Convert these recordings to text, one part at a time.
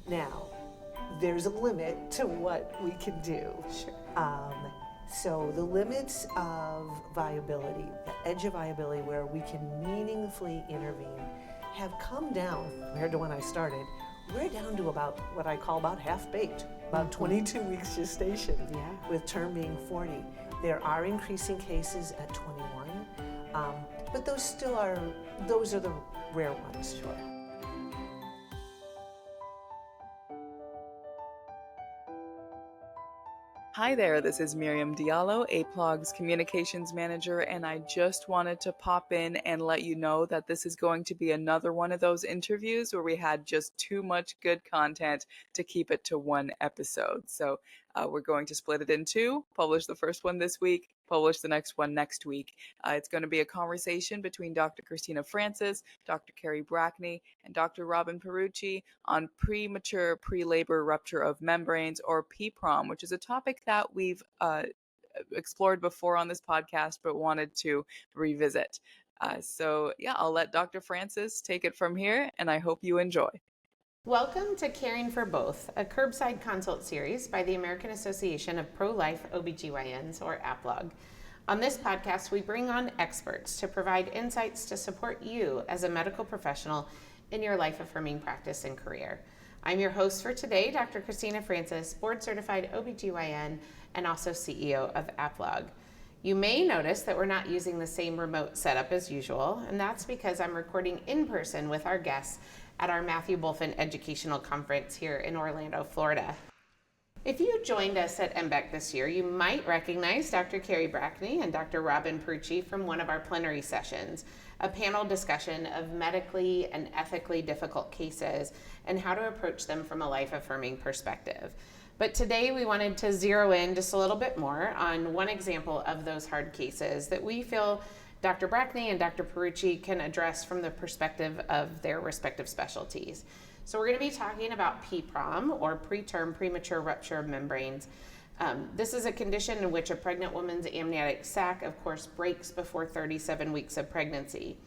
Now, there's a limit to what we can do. Sure. So the limits of viability, the edge of viability where we can meaningfully intervene, have come down compared to when I started. We're down to about what I call about half-baked, about 22 weeks gestation, with term being 40. There are increasing cases at 21, but those are the rare ones. Sure. Hi there, this is Miriam Diallo, APLOG's Communications Manager, and I just wanted to pop in and let you know that this is going to be another one of those interviews where we had just too much good content to keep it to one episode. So we're going to split it in two, publish the first one this week, publish the next one next week. It's going to be a conversation between Dr. Christina Francis, Dr. Kerri Brackney, and Dr. Robin Pierucci on premature prelabor rupture of membranes, or PPROM, which is a topic that we've explored before on this podcast, but wanted to revisit. So I'll let Dr. Francis take it from here, and I hope you enjoy. Welcome to Caring for Both, a curbside consult series by the American Association of Pro-Life OBGYNs, or APLOG. On this podcast, we bring on experts to provide insights to support you as a medical professional in your life-affirming practice and career. I'm your host for today, Dr. Christina Francis, board-certified OBGYN and also CEO of APLOG. You may notice that we're not using the same remote setup as usual, and that's because I'm recording in person with our guests at our Matthew Bulfin Educational Conference here in Orlando, Florida. If you joined us at MBEC this year, you might recognize Dr. Kerri Brackney and Dr. Robin Pierucci from one of our plenary sessions, a panel discussion of medically and ethically difficult cases and how to approach them from a life-affirming perspective. But today we wanted to zero in just a little bit more on one example of those hard cases that we feel Dr. Brackney and Dr. Pierucci can address from the perspective of their respective specialties. So we're going to be talking about PPROM, or preterm premature rupture of membranes. This is a condition in which a pregnant woman's amniotic sac, of course, breaks before 37 weeks of pregnancy.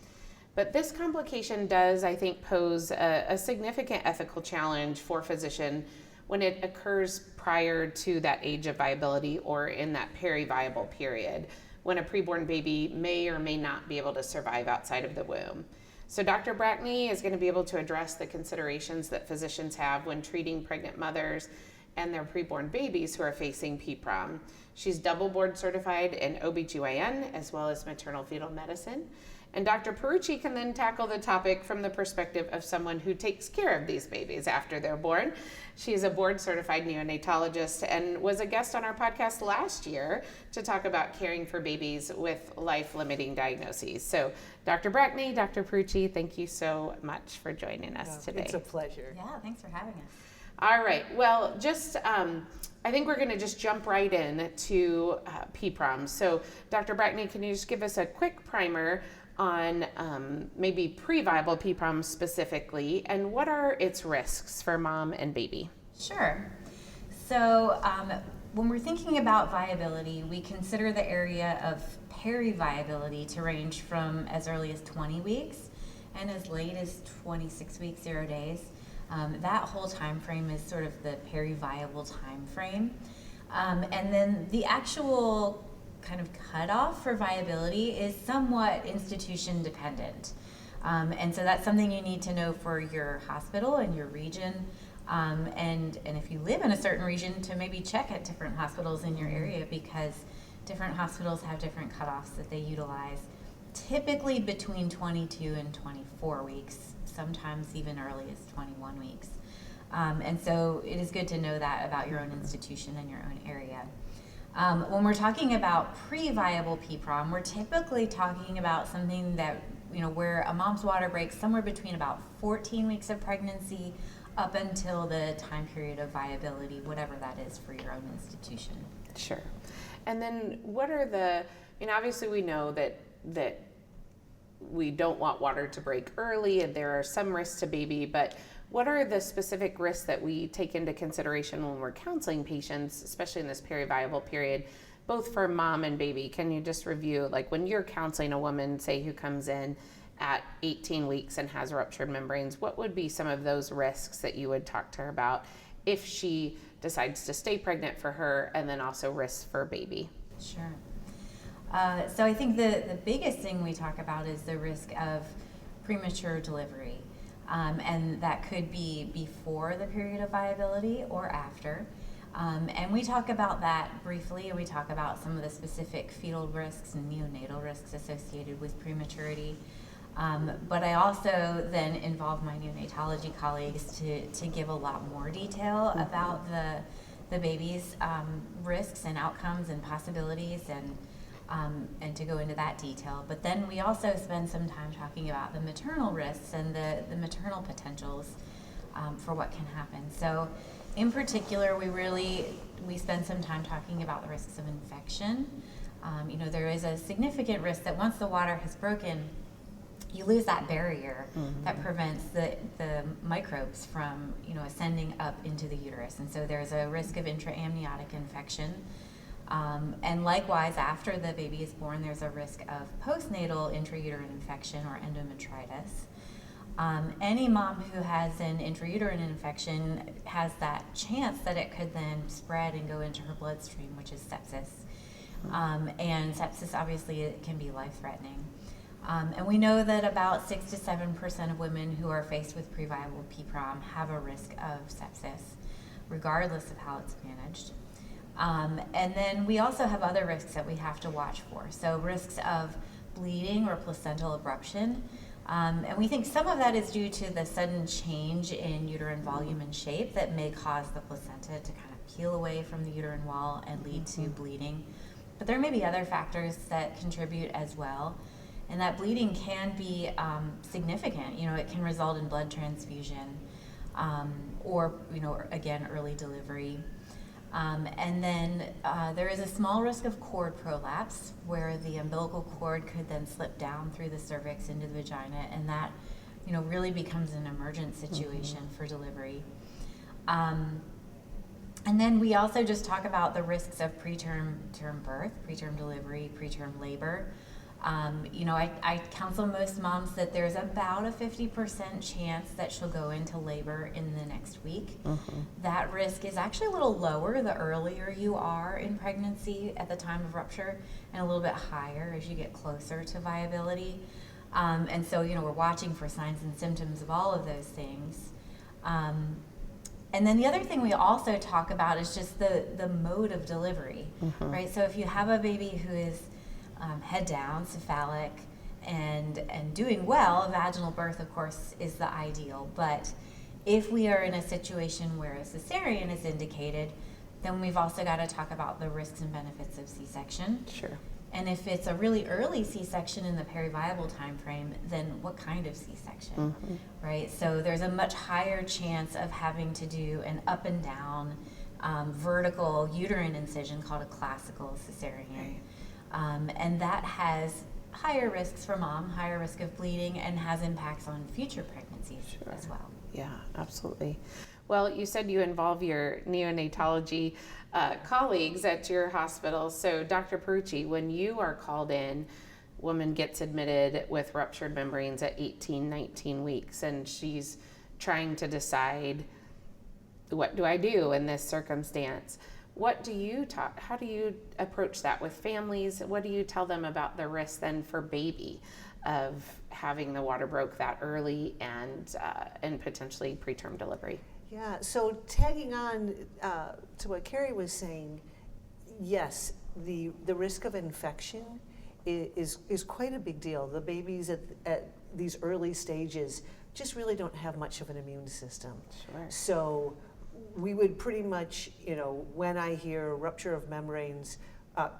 But this complication does, I think, pose a significant ethical challenge for physician when it occurs prior to that age of viability or in that periviable period, when a preborn baby may or may not be able to survive outside of the womb. So Dr. Brackney is going to be able to address the considerations that physicians have when treating pregnant mothers and their preborn babies who are facing PPROM. She's double board certified in OBGYN as well as maternal fetal medicine. And Dr. Pierucci can then tackle the topic from the perspective of someone who takes care of these babies after they're born. She is a board-certified neonatologist and was a guest on our podcast last year to talk about caring for babies with life-limiting diagnoses. So Dr. Brackney, Dr. Pierucci, thank you so much for joining us today. It's a pleasure. Yeah, thanks for having us. All right, well, I think we're going to just jump right in to PPROM. So Dr. Brackney, can you just give us a quick primer on maybe previable PPROM specifically, and what are its risks for mom and baby? Sure. So when we're thinking about viability, we consider the area of periviability to range from as early as 20 weeks and as late as 26 weeks, 0 days. That whole time frame is sort of the periviable time frame. And then the actual kind of cutoff for viability is somewhat institution dependent. And so that's something you need to know for your hospital and your region. And if you live in a certain region, to maybe check at different hospitals in your area, because different hospitals have different cutoffs that they utilize, typically between 22 and 24 weeks, sometimes even early as 21 weeks. And so it is good to know that about your own institution and your own area. When we're talking about previable PPROM, we're typically talking about something that, where a mom's water breaks somewhere between about 14 weeks of pregnancy up until the time period of viability, whatever that is for your own institution. Sure. And then what are obviously we know that we don't want water to break early and there are some risks to baby, but what are the specific risks that we take into consideration when we're counseling patients, especially in this periviable period, both for mom and baby? Can you just review, like when you're counseling a woman, say, who comes in at 18 weeks and has ruptured membranes, what would be some of those risks that you would talk to her about if she decides to stay pregnant for her, and then also risks for baby? Sure. So I think the biggest thing we talk about is the risk of premature delivery. And that could be before the period of viability or after. And we talk about that briefly, and we talk about some of the specific fetal risks and neonatal risks associated with prematurity. But I also then involve my neonatology colleagues to give a lot more detail about the baby's risks and outcomes and possibilities, and to go into that detail. But then we also spend some time talking about the maternal risks and the maternal potentials for what can happen. So in particular, we spend some time talking about the risks of infection. There is a significant risk that once the water has broken, you lose that barrier that prevents the microbes from ascending up into the uterus. And so there's a risk of intraamniotic infection. And likewise, after the baby is born, there's a risk of postnatal intrauterine infection or endometritis. Any mom who has an intrauterine infection has that chance that it could then spread and go into her bloodstream, which is sepsis. And sepsis, obviously, it can be life-threatening. And we know that about 6 to 7% of women who are faced with previable PPROM have a risk of sepsis, regardless of how it's managed. And then we also have other risks that we have to watch for. So risks of bleeding or placental abruption. And we think some of that is due to the sudden change in uterine volume and shape that may cause the placenta to kind of peel away from the uterine wall and lead to bleeding. But there may be other factors that contribute as well. And that bleeding can be significant. It can result in blood transfusion or, again, early delivery. And then there is a small risk of cord prolapse, where the umbilical cord could then slip down through the cervix into the vagina, and that, really becomes an emergent situation for delivery. And then we also just talk about the risks of preterm birth, preterm delivery, preterm labor. I counsel most moms that there's about a 50% chance that she'll go into labor in the next week. That risk is actually a little lower the earlier you are in pregnancy at the time of rupture, and a little bit higher as you get closer to viability. And so, we're watching for signs and symptoms of all of those things. And then the other thing we also talk about is just the mode of delivery, right? So if you have a baby who is head down, cephalic, and doing well, a vaginal birth, of course, is the ideal. But if we are in a situation where a cesarean is indicated, then we've also got to talk about the risks and benefits of C-section. Sure. And if it's a really early C-section in the periviable time frame, then what kind of C-section, right? So there's a much higher chance of having to do an up and down vertical uterine incision called a classical cesarean. And that has higher risks for mom, higher risk of bleeding, and has impacts on future pregnancies as well. Yeah, absolutely. Well, you said you involve your neonatology colleagues at your hospital. So Dr. Pierucci, when you are called in, woman gets admitted with ruptured membranes at 18, 19 weeks, and she's trying to decide, what do I do in this circumstance? What do you how do you approach that with families? What do you tell them about the risk then for baby of having the water broke that early and potentially preterm delivery? Yeah, so tagging on to what Kerri was saying, yes, the risk of infection is quite a big deal. The babies at these early stages just really don't have much of an immune system. Sure. So we would pretty much, when I hear rupture of membranes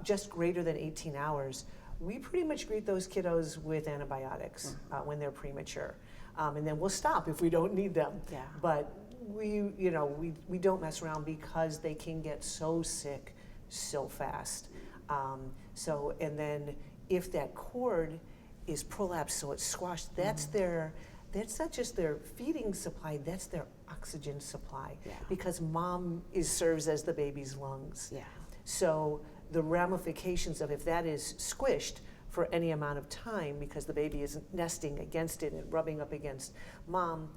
just greater than 18 hours, we pretty much greet those kiddos with antibiotics when they're premature. And then we'll stop if we don't need them. Yeah. But we don't mess around because they can get so sick so fast. And then if that cord is prolapsed, so it's squashed, that's not just their feeding supply, that's their oxygen supply. Yeah. Because mom serves as the baby's lungs. Yeah. So the ramifications of if that is squished, for any amount of time because the baby is nesting against it and rubbing up against mom,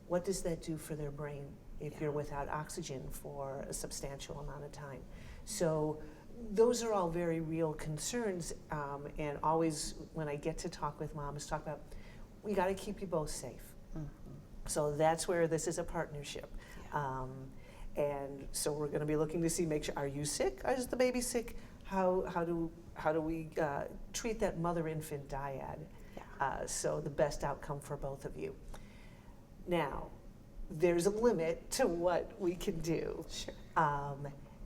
what does that do for their brain if you're without oxygen for a substantial amount of time? So those are all very real concerns, and always when I get to talk with moms, talk about, we got to keep you both safe. So that's where this is a partnership. And so we're going to be looking to see, make sure, are you sick? Is the baby sick? How do we treat that mother-infant dyad? So the best outcome for both of you. Now, there's a limit to what we can do. Sure.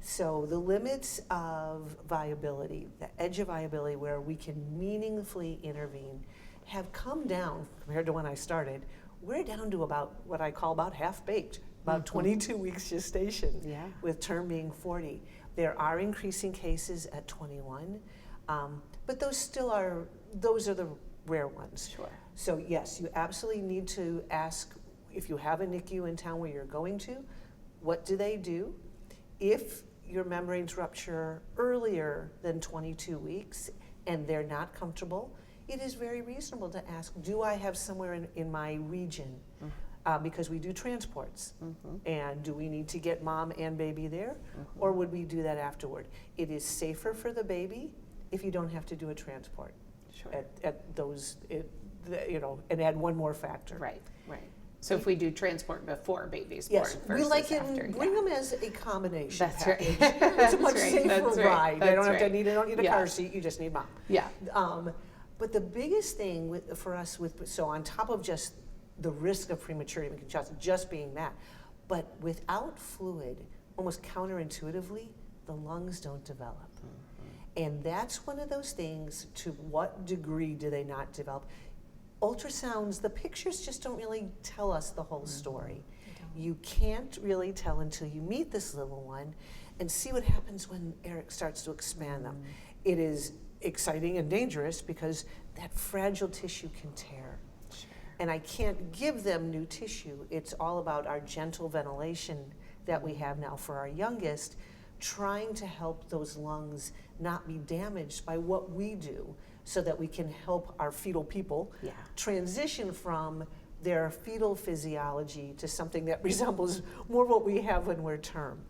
So the limits of viability, the edge of viability where we can meaningfully intervene, have come down compared to when I started. We're down to about what I call about half-baked, about 22 weeks gestation, with term being 40. There are increasing cases at 21, but those are the rare ones. Sure. So yes, you absolutely need to ask, if you have a NICU in town where you're going to, what do they do? If your membranes rupture earlier than 22 weeks and they're not comfortable, it is very reasonable to ask, do I have somewhere in my region? Because we do transports. And do we need to get mom and baby there? Or would we do that afterward? It is safer for the baby if you don't have to do a transport. Sure. At those, and add one more factor. Right. So if we do transport before baby's Yes, born we versus like it. after, Bring them as a combination That's right. package. It's a much safer ride. They don't have to right. need. They don't need a car seat. You just need mom. Yeah. But the biggest thing for us so on top of just the risk of premature just being that, but without fluid, almost counterintuitively, the lungs don't develop. And that's one of those things, to what degree do they not develop? Ultrasounds, the pictures just don't really tell us the whole story. You can't really tell until you meet this little one and see what happens when Eric starts to expand them. It is exciting and dangerous because that fragile tissue can tear. And I can't give them new tissue. It's all about our gentle ventilation that we have now for our youngest, trying to help those lungs not be damaged by what we do, so that we can help our fetal people transition from their fetal physiology to something that resembles more what we have when we're term.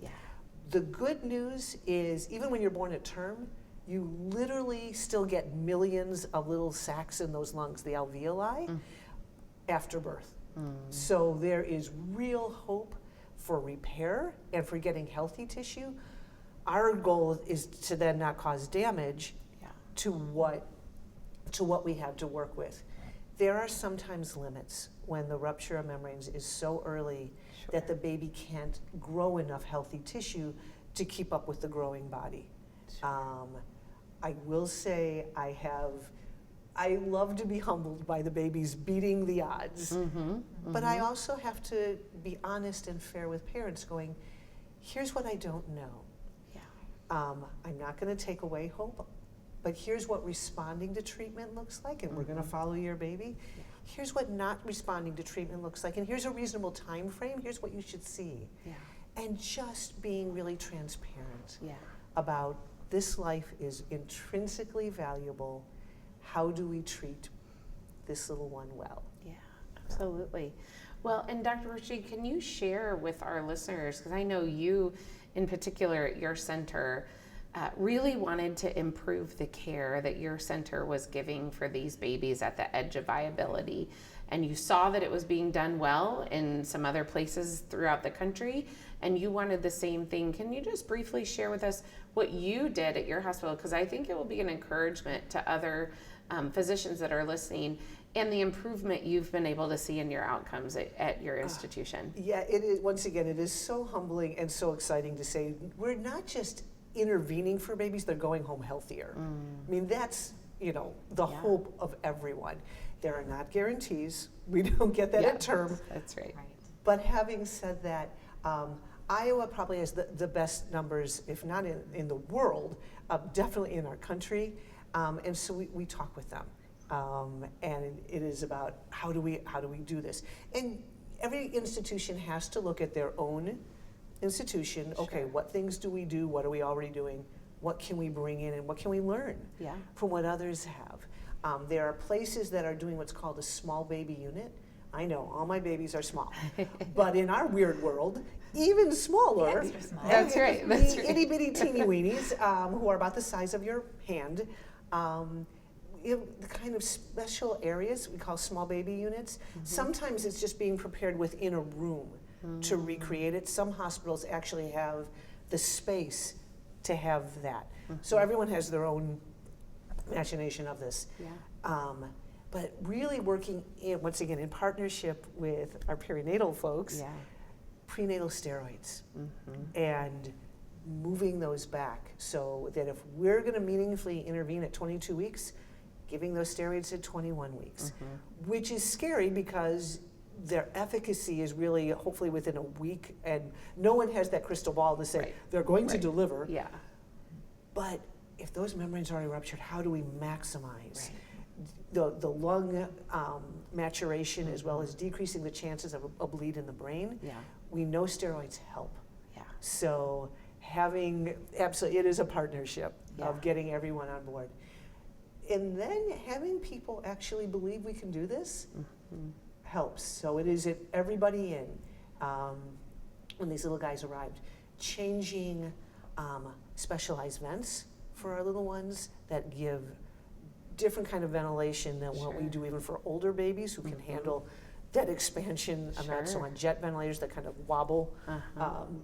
The good news is, even when you're born at term, you literally still get millions of little sacs in those lungs, the alveoli, after birth. So there is real hope for repair and for getting healthy tissue. Our goal is to then not cause damage to what we have to work with. There are sometimes limits when the rupture of membranes is so early that the baby can't grow enough healthy tissue to keep up with the growing body. I will say I love to be humbled by the babies beating the odds, but I also have to be honest and fair with parents, going, here's what I don't know. I'm not going to take away hope, but here's what responding to treatment looks like, and we're going to follow your baby. Here's what not responding to treatment looks like, and here's a reasonable time frame. Here's what you should see. And just being really transparent about this life is intrinsically valuable. How do we treat this little one well? Absolutely. Well, and Dr. Pierucci, can you share with our listeners, because I know you in particular at your center really wanted to improve the care that your center was giving for these babies at the edge of viability, and you saw that it was being done well in some other places throughout the country, and you wanted the same thing. Can you just briefly share with us what you did at your hospital? Because I think it will be an encouragement to other physicians that are listening, and the improvement you've been able to see in your outcomes at your institution. It is. Once again, it is so humbling and so exciting to say we're not just intervening for babies, they're going home healthier. I mean, that's, the hope of everyone. There are not guarantees. We don't get that at term. That's right. But having said that, Iowa probably has the best numbers, if not in the world, definitely in our country. And so we talk with them. And it is about how do we do this? And every institution has to look at their own institution. Okay, what things do we do? What are we already doing? What can we bring in and what can we learn from what others have? There are places that are doing what's called a small baby unit. I know, all my babies are small. But in our weird world, even smaller. Extra small. That's right. The itty bitty teeny weenies who are about the size of your hand. The kind of special areas we call small baby units. Sometimes it's just being prepared within a room to recreate it. Some hospitals actually have the space to have that. So everyone has their own imagination of this. But really working once again in partnership with our perinatal folks, prenatal steroids and moving those back so that if we're going to meaningfully intervene at 22 weeks, giving those steroids at 21 weeks, which is scary because their efficacy is really hopefully within a week, and no one has that crystal ball to say they're going to deliver. But if those membranes are already ruptured, how do we maximize the lung maturation as well as decreasing the chances of a bleed in the brain? We know steroids help. So absolutely, it is a partnership of getting everyone on board. And then having people actually believe we can do this helps. So it is everybody in, when these little guys arrived, changing specialized vents for our little ones that give different kind of ventilation than what we do even for older babies who can handle that expansion of that. So on jet ventilators that kind of wobble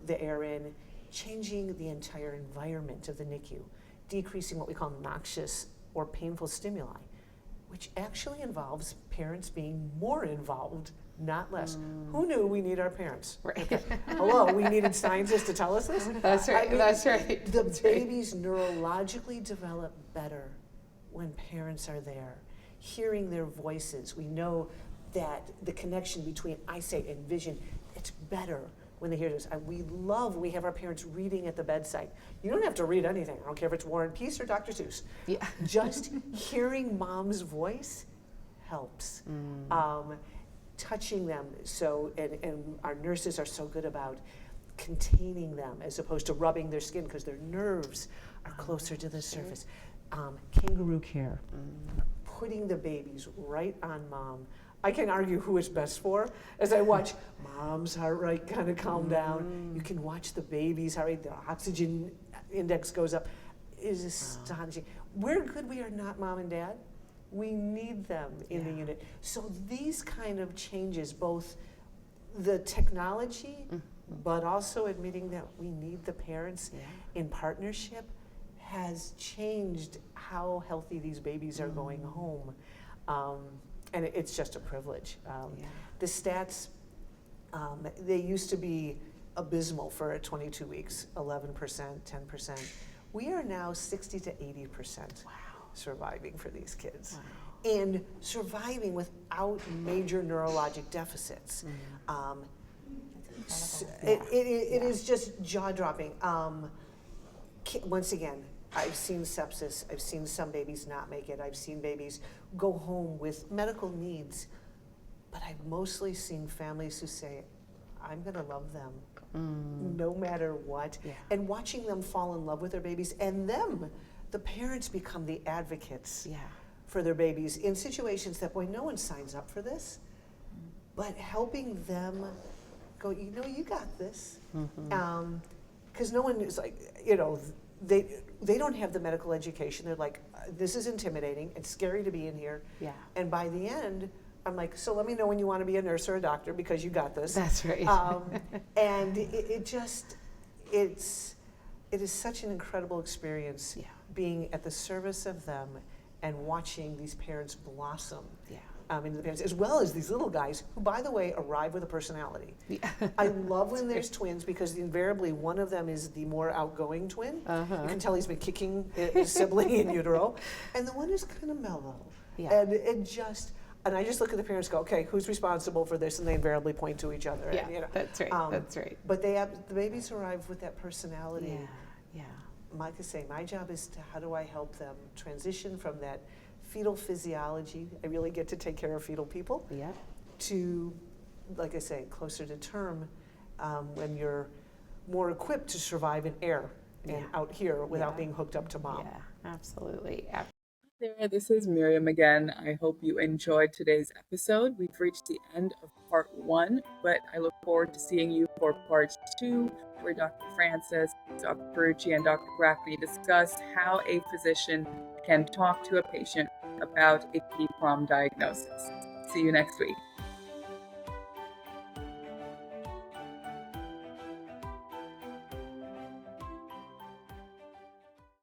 the air in, changing the entire environment of the NICU, decreasing what we call noxious or painful stimuli, which actually involves parents being more involved, not less. Who knew we need our parents? Hello, we needed scientists to tell us this? That's right. I mean, That's right. The babies neurologically develop better when parents are there, hearing their voices. We know that the connection between eyesight and vision, it's better when they hear this. We have our parents reading at the bedside. You don't have to read anything. I don't care if it's War and Peace or Dr. Seuss. Just hearing mom's voice helps. Touching them, and our nurses are so good about containing them as opposed to rubbing their skin because their nerves are closer to the surface. Kangaroo care, putting the babies right on mom. I can argue who it's best for as I watch mom's heart rate kind of calm down. You can watch the baby's heart rate, the oxygen index goes up. It is astonishing. We're good we are not mom and dad. We need them in the unit. So these kind of changes, both the technology, but also admitting that we need the parents in partnership, has changed how healthy these babies are going home. And it's just a privilege. The stats, they used to be abysmal for at 22 weeks, 11%, 10%. We are now 60 to 80% surviving for these kids. And surviving without major neurologic deficits. It is just jaw-dropping. Once again, I've seen sepsis. I've seen some babies not make it. I've seen babies go home with medical needs. But I've mostly seen families who say, I'm going to love them no matter what. And watching them fall in love with their babies, and the parents become the advocates for their babies in situations that, boy, no one signs up for this. But helping them go, you got this. Because no one is like, they don't have the medical education. They're like, this is intimidating. It's scary to be in here. And by the end, I'm like, so let me know when you want to be a nurse or a doctor because you got this. That's right. And it is such an incredible experience being at the service of them and watching these parents blossom. In the parents, as well as these little guys who, by the way, arrive with a personality. I love when there's twins because invariably one of them is the more outgoing twin. You can tell he's been kicking his sibling in utero. And the one is kind of mellow. And I just look at the parents and go, okay, who's responsible for this? And they invariably point to each other. And, that's right. That's right. But the babies arrive with that personality. Like I say, my job is how do I help them transition from that fetal physiology, I really get to take care of fetal people, to, like I say, closer to term, when you're more equipped to survive in air and out here without Yeah. being hooked up to mom. Yeah, absolutely. There, this is Miriam again. I hope you enjoyed today's episode. We've reached the end of part 1, but I look forward to seeing you for part 2, where Dr. Francis, Dr. Pierucci, and Dr. Brackney discuss how a physician can talk to a patient about a PPROM diagnosis. See you next week.